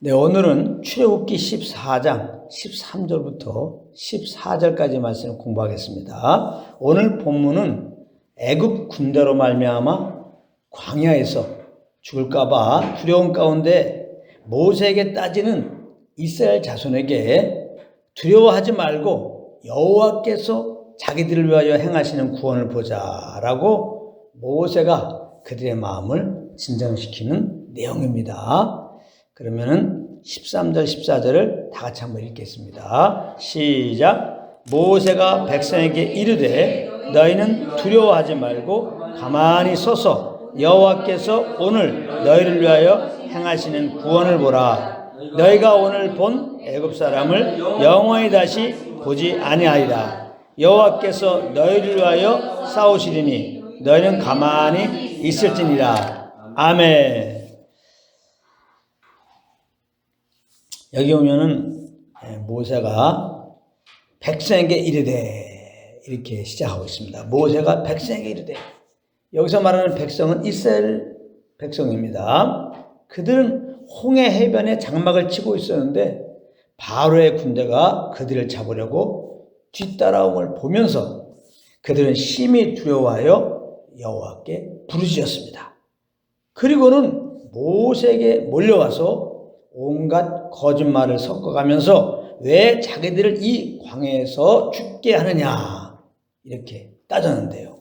네, 오늘은 출애굽기 14장 13절부터 14절까지 말씀을 공부하겠습니다. 오늘 본문은 애굽 군대로 말미암아 광야에서 죽을까봐 두려움 가운데 모세에게 따지는 이스라엘 자손에게 두려워하지 말고 여호와께서 자기들을 위하여 행하시는 구원을 보자라고 모세가 그들의 마음을 진정시키는 내용입니다. 그러면은 13절 14절을 다 같이 한번 읽겠습니다. 시작. 모세가 백성에게 이르되 너희는 두려워하지 말고 가만히 서서 여호와께서 오늘 너희를 위하여 행하시는 구원을 보라. 너희가 오늘 본 애굽 사람을 영원히 다시 보지 아니하리라. 여호와께서 너희를 위하여 싸우시리니 너희는 가만히 있을지니라. 아멘. 여기 보면은 모세가 백성에게 이르되 이렇게 시작하고 있습니다. 모세가 백성에게 이르되, 여기서 말하는 백성은 이스라엘 백성입니다. 그들은 홍해 해변에 장막을 치고 있었는데 바로의 군대가 그들을 잡으려고 뒤따라옴을 보면서 그들은 심히 두려워하여 여호와께 부르짖었습니다. 그리고는 모세에게 몰려와서 온갖 거짓말을 섞어가면서 왜 자기들을 이 광야에서 죽게 하느냐 이렇게 따졌는데요.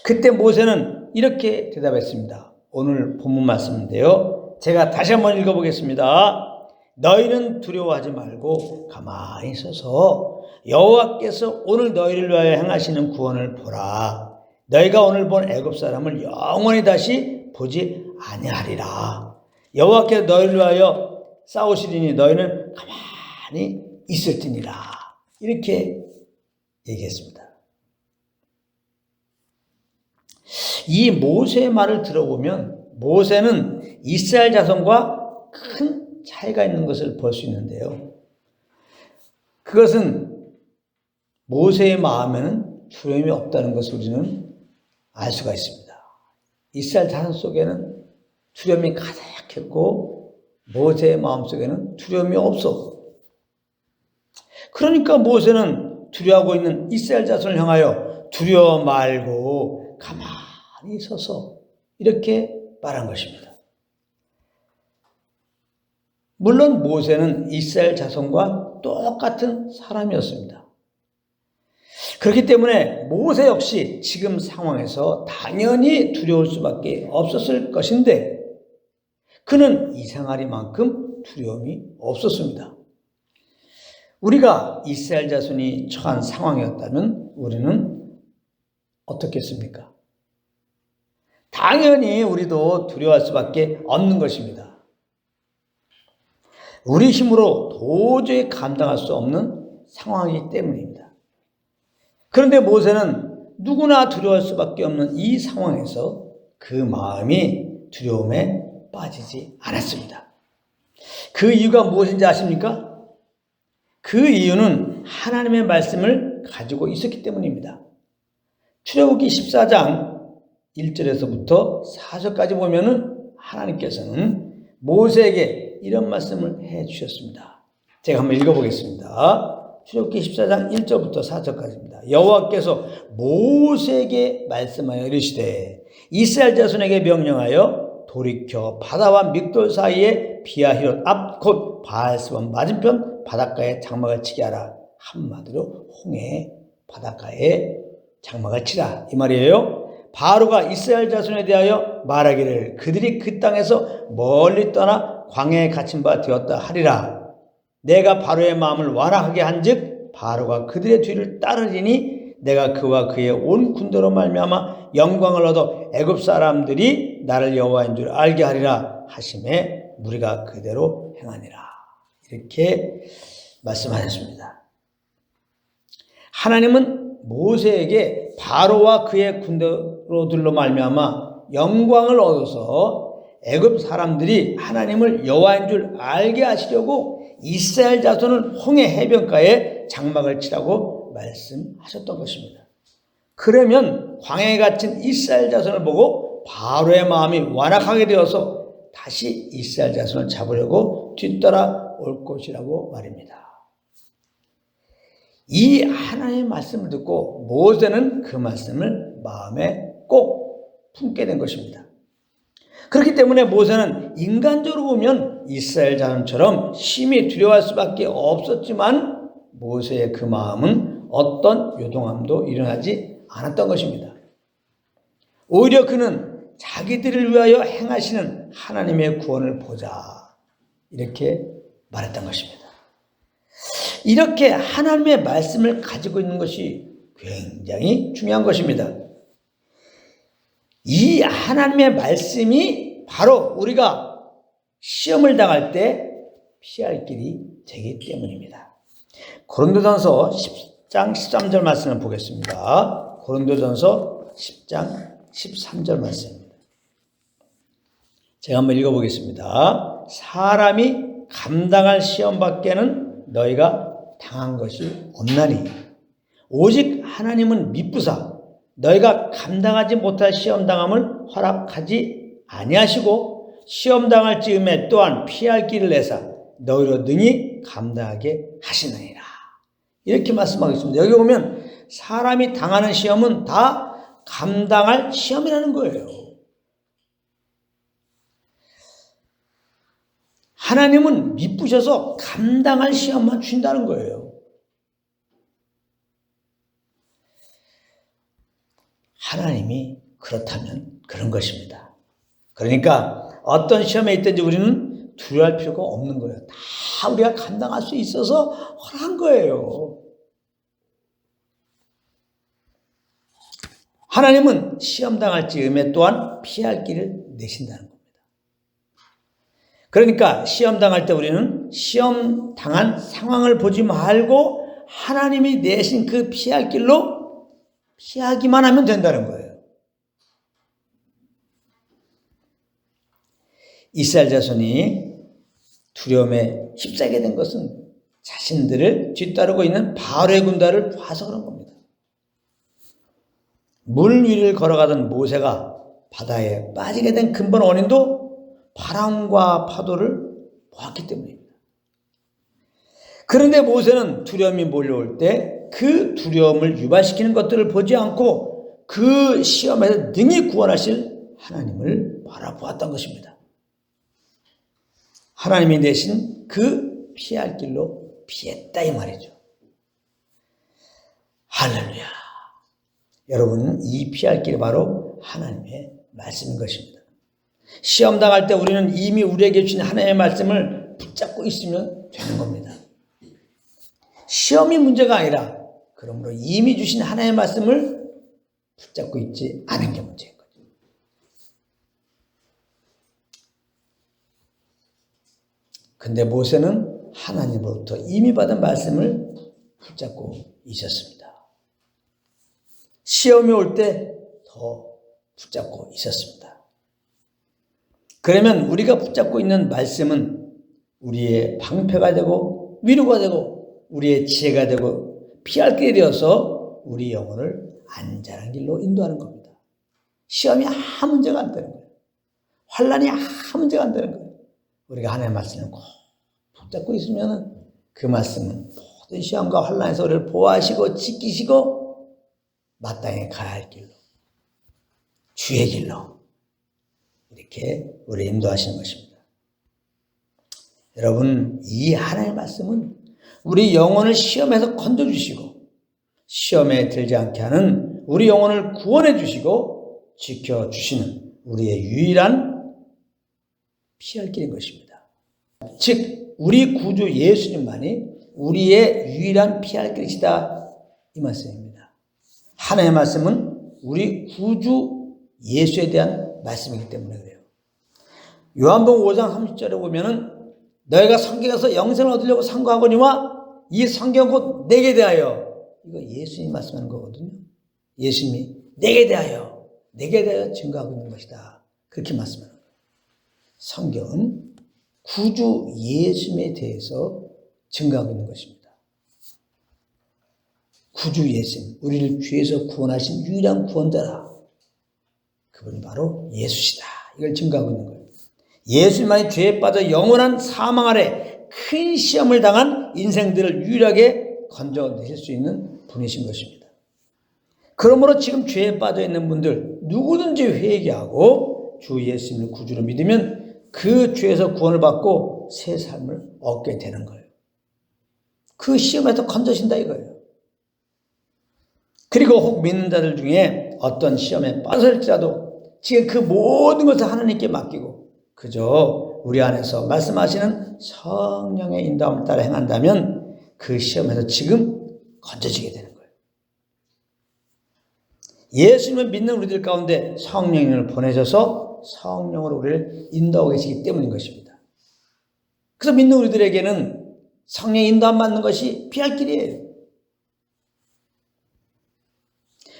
그때 모세는 이렇게 대답했습니다. 오늘 본문 말씀인데요. 제가 다시 한번 읽어보겠습니다. 너희는 두려워하지 말고 가만히 서서 여호와께서 오늘 너희를 위하여 행하시는 구원을 보라. 너희가 오늘 본 애굽 사람을 영원히 다시 보지 아니하리라. 여호와께서 너희를 위하여 싸우시리니 너희는 가만히 있을지니라. 이렇게 얘기했습니다. 이 모세의 말을 들어보면 모세는 이스라엘 자손과 큰 차이가 있는 것을 볼 수 있는데요. 그것은 모세의 마음에는 두려움이 없다는 것을 우리는 알 수가 있습니다. 이스라엘 자손 속에는 두려움이 가득했고 모세의 마음속에는 두려움이 없어. 그러니까 모세는 두려워하고 있는 이스라엘 자손을 향하여 두려워 말고 가만히 서서 이렇게 말한 것입니다. 물론 모세는 이스라엘 자손과 똑같은 사람이었습니다. 그렇기 때문에 모세 역시 지금 상황에서 당연히 두려울 수밖에 없었을 것인데 그는 이상하리만큼 두려움이 없었습니다. 우리가 이스라엘 자손이 처한 상황이었다면 우리는 어떻겠습니까? 당연히 우리도 두려워할 수밖에 없는 것입니다. 우리 힘으로 도저히 감당할 수 없는 상황이기 때문입니다. 그런데 모세는 누구나 두려워할 수밖에 없는 이 상황에서 그 마음이 두려움에 빠지지 않았습니다. 그 이유가 무엇인지 아십니까? 그 이유는 하나님의 말씀을 가지고 있었기 때문입니다. 출애굽기 14장 1절에서부터 4절까지 보면은 하나님께서는 모세에게 이런 말씀을 해 주셨습니다. 제가 한번 읽어보겠습니다. 출애굽기 14장 1절부터 4절까지입니다. 여호와께서 모세에게 말씀하여 이르시되 이스라엘 자손에게 명령하여 돌이켜 바다와 믹돌 사이에 비하히롯 앞 곧 바알스본 맞은편 바닷가에 장막을 치게 하라. 한마디로 홍해 바닷가에 장막을 치라 이 말이에요. 바로가 이스라엘 자손에 대하여 말하기를 그들이 그 땅에서 멀리 떠나 광야에 갇힌 바 되었다 하리라. 내가 바로의 마음을 완악하게 한즉 바로가 그들의 뒤를 따르리니 내가 그와 그의 온 군대로 말미암아 영광을 얻어 애굽 사람들이 나를 여호와인 줄 알게 하리라 하심에 무리가 그대로 행하니라. 이렇게 말씀하셨습니다. 하나님은 모세에게 바로와 그의 군대로들로 말미암아 영광을 얻어서 애굽 사람들이 하나님을 여호와인 줄 알게 하시려고 이스라엘 자손을 홍해 해변가에 장막을 치라고 말씀하셨던 것입니다. 그러면 광야에 갇힌 이스라엘 자손을 보고 바로의 마음이 완악하게 되어서 다시 이스라엘 자손을 잡으려고 곧 뒤따라 올 것이라고 말입니다. 이 하나님의 말씀을 듣고 모세는 그 말씀을 마음에 꼭 품게 된 것입니다. 그렇기 때문에 모세는 인간적으로 보면 이스라엘 자손처럼 심히 두려워할 수밖에 없었지만 모세의 그 마음은 어떤 요동함도 일어나지 않았던 것입니다. 오히려 그는 자기들을 위하여 행하시는 하나님의 구원을 보자 이렇게 말했던 것입니다. 이렇게 하나님의 말씀을 가지고 있는 것이 굉장히 중요한 것입니다. 이 하나님의 말씀이 바로 우리가 시험을 당할 때 피할 길이 되기 때문입니다. 고린도전서 10장 13절 말씀을 보겠습니다. 고린도전서 10장 13절 말씀입니다. 제가 한번 읽어보겠습니다. 사람이 감당할 시험밖에는 너희가 당한 것이 없나니 오직 하나님은 미쁘사 너희가 감당하지 못할 시험당함을 허락하지 아니하시고 시험당할 즈음에 또한 피할 길을 내사 너희로 능히 감당하게 하시느니라. 이렇게 말씀하고 있습니다. 여기 보면 사람이 당하는 시험은 다 감당할 시험이라는 거예요. 하나님은 미쁘셔서 감당할 시험만 주신다는 거예요. 하나님이 그렇다면 그런 것입니다. 그러니까 어떤 시험에 있든지 우리는 두려워할 필요가 없는 거예요. 다 우리가 감당할 수 있어서 허락한 거예요. 하나님은 시험 당할 즈음에 또한 피할 길을 내신다는 겁니다. 그러니까 시험 당할 때 우리는 시험 당한 상황을 보지 말고 하나님이 내신 그 피할 길로 피하기만 하면 된다는 거예요. 이스라엘 자손이 두려움에 휩싸이게 된 것은 자신들을 뒤따르고 있는 바알의 군대를 봐서 그런 겁니다. 물 위를 걸어가던 모세가 바다에 빠지게 된 근본 원인도 바람과 파도를 보았기 때문입니다. 그런데 모세는 두려움이 몰려올 때 그 두려움을 유발시키는 것들을 보지 않고 그 시험에서 능히 구원하실 하나님을 바라보았던 것입니다. 하나님이 내신 그 피할 길로 피했다 이 말이죠. 할렐루야. 여러분, 이 피할 길이 바로 하나님의 말씀인 것입니다. 시험 당할 때 우리는 이미 우리에게 주신 하나님의 말씀을 붙잡고 있으면 되는 겁니다. 시험이 문제가 아니라 그러므로 이미 주신 하나님의 말씀을 붙잡고 있지 않은 게 문제인 거죠. 근데 모세는 하나님으로부터 이미 받은 말씀을 붙잡고 있었습니다. 시험이 올 때 더 붙잡고 있었습니다. 그러면 우리가 붙잡고 있는 말씀은 우리의 방패가 되고 위로가 되고 우리의 지혜가 되고 피할 길이 되어서 우리 영혼을 안전한 길로 인도하는 겁니다. 시험이 아무 문제가 안 되는 거예요. 환난이 아무 문제가 안 되는 거예요. 우리가 하나님의 말씀을 꼭 붙잡고 있으면 그 말씀은 모든 시험과 환난에서 우리를 보호하시고 지키시고 마땅히 가야 할 길로 주의 길로 이렇게 우리를 인도하시는 것입니다. 여러분, 이 하나님의 말씀은 우리 영혼을 시험에서 건져주시고 시험에 들지 않게 하는 우리 영혼을 구원해 주시고 지켜주시는 우리의 유일한 피할 길인 것입니다. 즉 우리 구주 예수님만이 우리의 유일한 피할 길이시다 이 말씀입니다. 하나님의 말씀은 우리 구주 예수에 대한 말씀이기 때문에 그래요. 요한복음 5장 30절에 보면은 너희가 성경에서 영생을 얻으려고 상고하거니와 이 성경은 곧 내게 대하여 이거 예수님 말씀하는 거거든요. 예수님이 내게 대하여 증거하고 있는 것이다. 그렇게 말씀하는 거예요. 성경은 구주 예수님에 대해서 증거하고 있는 것입니다. 구주 예수님, 우리를 죄에서 구원하신 유일한 구원자라. 그분이 바로 예수시다. 이걸 증거하고 있는 거예요. 예수님만이 죄에 빠져 영원한 사망 아래 큰 시험을 당한 인생들을 유일하게 건져내실 수 있는 분이신 것입니다. 그러므로 지금 죄에 빠져 있는 분들 누구든지 회개하고 주 예수님을 구주로 믿으면 그 죄에서 구원을 받고 새 삶을 얻게 되는 거예요. 그 시험에서 건져진다 이거예요. 그리고 혹 믿는 자들 중에 어떤 시험에 빠질지라도 지금 그 모든 것을 하나님께 맡기고 그저 우리 안에서 말씀하시는 성령의 인도함을 따라 행한다면 그 시험에서 지금 건져지게 되는 거예요. 예수님을 믿는 우리들 가운데 성령을 보내셔서 성령으로 우리를 인도하고 계시기 때문인 것입니다. 그래서 믿는 우리들에게는 성령의 인도함 받는 것이 피할 길이에요.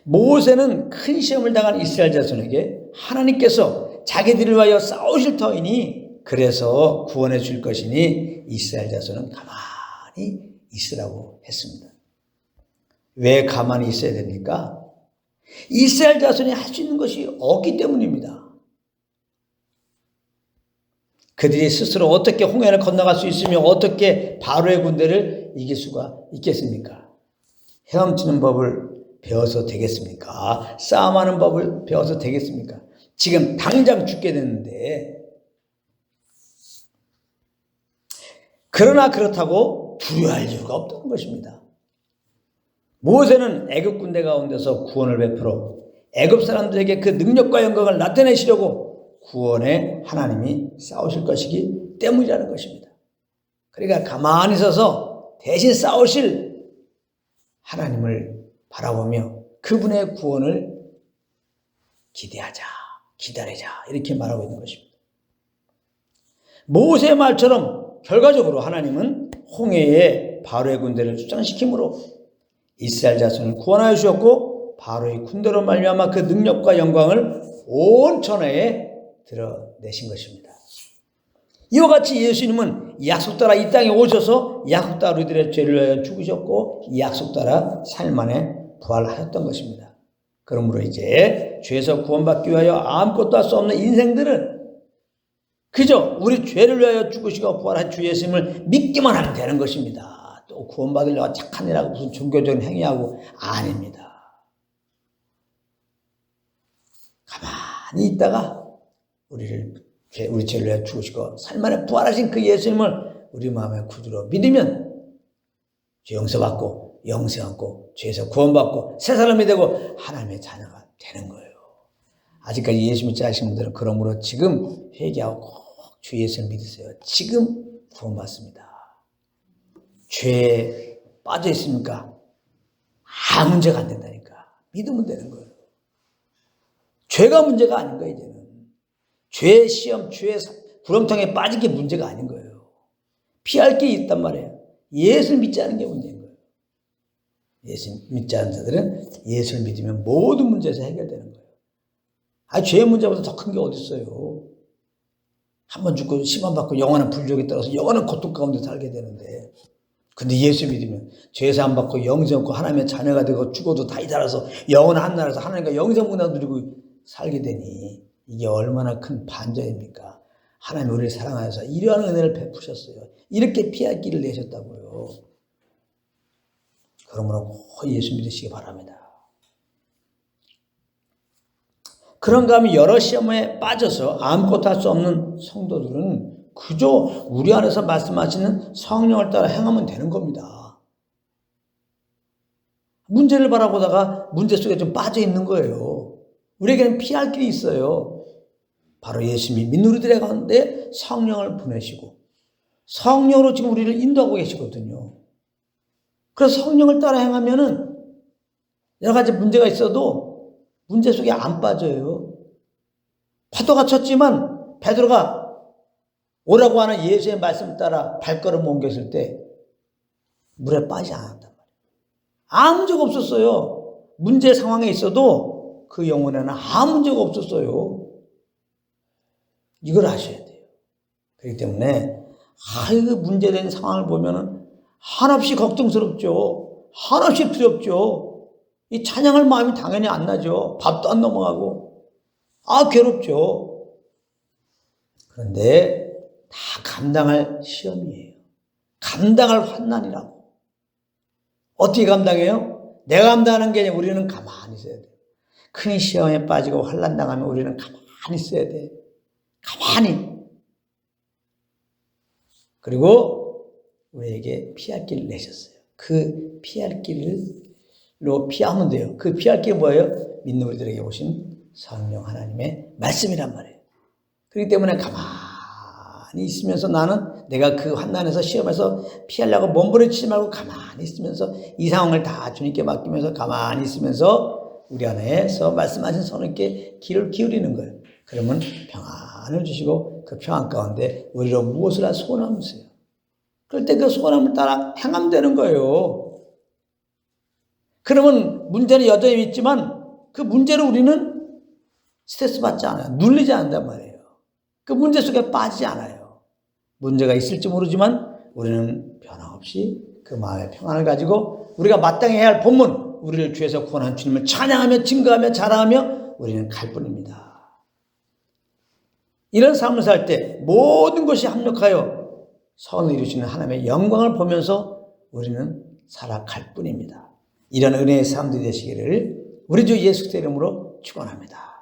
모세는 큰 시험을 당한 이스라엘 자손에게 하나님께서 자기들을 위하여 싸우실 터이니 그래서 구원해 줄 것이니 이스라엘 자손은 가만히 있으라고 했습니다. 왜 가만히 있어야 됩니까? 이스라엘 자손이 할 수 있는 것이 없기 때문입니다. 그들이 스스로 어떻게 홍해를 건너갈 수 있으며 어떻게 바로의 군대를 이길 수가 있겠습니까? 헤엄치는 법을 배워서 되겠습니까? 싸움하는 법을 배워서 되겠습니까? 지금 당장 죽게 됐는데 그러나 그렇다고 두려워할 이유가 없다는 것입니다. 모세는 애굽 군대 가운데서 구원을 베풀어 애굽 사람들에게 그 능력과 영광을 나타내시려고 구원의 하나님이 싸우실 것이기 때문이라는 것입니다. 그러니까 가만히 서서 대신 싸우실 하나님을 바라보며 그분의 구원을 기대하자, 기다리자 이렇게 말하고 있는 것입니다. 모세의 말처럼 결과적으로 하나님은 홍해에 바로의 군대를 출장시킴으로 이스라엘 자손을 구원하여 주셨고 바로의 군대로 말미암아 그 능력과 영광을 온 천하에 드러내신 것입니다. 이와 같이 예수님은 약속 따라 이 땅에 오셔서 약속 따라 우리들의 죄를 위하여 죽으셨고 약속 따라 삶 안에 부활하셨던 것입니다. 그러므로 이제 죄에서 구원받기 위하여 아무것도 할 수 없는 인생들은 그저 우리 죄를 위하여 죽으시고 부활한 주 예수님을 믿기만 하면 되는 것입니다. 또 구원받으려고 착한 일하고 무슨 종교적인 행위하고 아닙니다. 가만히 있다가 우리 죄를 위하여 죽으시고 삶 안에 부활하신 그 예수님을 우리 마음의 구주로 믿으면 죄 용서받고 영생 얻고 죄에서 구원받고 새 사람이 되고 하나님의 자녀가 되는 거예요. 아직까지 예수 믿지 않으신 분들은 그러므로 지금 회개하고 꼭 주 예수를 믿으세요. 지금 구원받습니다. 죄에 빠져 있습니까? 아무 문제가 안 된다니까. 믿으면 되는 거예요. 죄가 문제가 아닌 거예요. 이제는 죄의 시험, 죄의 구렁텅이에 빠진 게 문제가 아닌 거예요. 피할 게 있단 말이에요. 예수를 믿지 않은 게 문제인 거예요. 예수 믿지 않는 자들은 예수를 믿으면 모든 문제에서 해결되는 거예요. 죄의 문제보다 더 큰 게 어디 있어요. 한 번 죽고 심판받고 영원한 불족에 따라서 영원한 고통 가운데 살게 되는데 근데 예수 믿으면 죄사함 받고 영생 얻고 하나님의 자녀가 되고 죽어도 다시 살아서 영원한 하늘나라에서 하나님과 영생 문화 누리고 살게 되니 이게 얼마나 큰 반전입니까? 하나님 우리를 사랑하셔서 이러한 은혜를 베푸셨어요. 이렇게 피할 길을 내셨다고요. 그러므로 꼭 예수 믿으시기 바랍니다. 그런가 하면 여러 시험에 빠져서 아무것도 할 수 없는 성도들은 그저 우리 안에서 말씀하시는 성령을 따라 행하면 되는 겁니다. 문제를 바라보다가 문제 속에 좀 빠져 있는 거예요. 우리에게는 피할 길이 있어요. 바로 예수님이 믿는 우리들의 가운데 성령을 보내시고 성령으로 지금 우리를 인도하고 계시거든요. 그래서 성령을 따라 행하면은 여러 가지 문제가 있어도 문제 속에 안 빠져요. 파도가 쳤지만 베드로가 오라고 하는 예수의 말씀 따라 발걸음 옮겼을 때 물에 빠지지 않았단 말이에요. 아무 문제가 없었어요. 문제 상황에 있어도 그 영혼에는 아무 문제가 없었어요. 이걸 아셔야 돼요. 그렇기 때문에 그 문제된 상황을 보면은 한없이 걱정스럽죠. 한없이 두렵죠. 이 찬양할 마음이 당연히 안 나죠. 밥도 안 넘어가고. 괴롭죠. 그런데 다 감당할 시험이에요. 감당할 환난이라고. 어떻게 감당해요? 내가 감당하는 게 아니라 우리는 가만히 있어야 돼요. 큰 시험에 빠지고 환난 당하면 우리는 가만히 있어야 돼. 가만히. 그리고 우리에게 피할 길을 내셨어요. 그 피할 길로 피하면 돼요. 그 피할 길이 뭐예요? 믿는 우리들에게 오신 성령 하나님의 말씀이란 말이에요. 그렇기 때문에 가만히 있으면서 나는 내가 그 환난에서 시험에서 피하려고 몸부림치지 말고 가만히 있으면서 이 상황을 다 주님께 맡기면서 가만히 있으면서 우리 안에서 말씀하신 성령께 귀를 기울이는 거예요. 그러면 평안을 주시고 그 평안 가운데 우리로 무엇을 소원하면서요. 그럴 때 그 소원함을 따라 행하면 되는 거예요. 그러면 문제는 여전히 있지만 그 문제를 우리는 스트레스 받지 않아요. 눌리지 않는단 말이에요. 그 문제 속에 빠지지 않아요. 문제가 있을지 모르지만 우리는 변함없이 그 마음의 평안을 가지고 우리가 마땅히 해야 할 본문, 우리를 주에서 구원한 주님을 찬양하며 증거하며 자랑하며 우리는 갈 뿐입니다. 이런 삶을 살 때 모든 것이 합력하여 선을 이루시는 하나님의 영광을 보면서 우리는 살아갈 뿐입니다. 이런 은혜의 삶들이 되시기를 우리 주 예수 그리스도의 이름으로 축원합니다.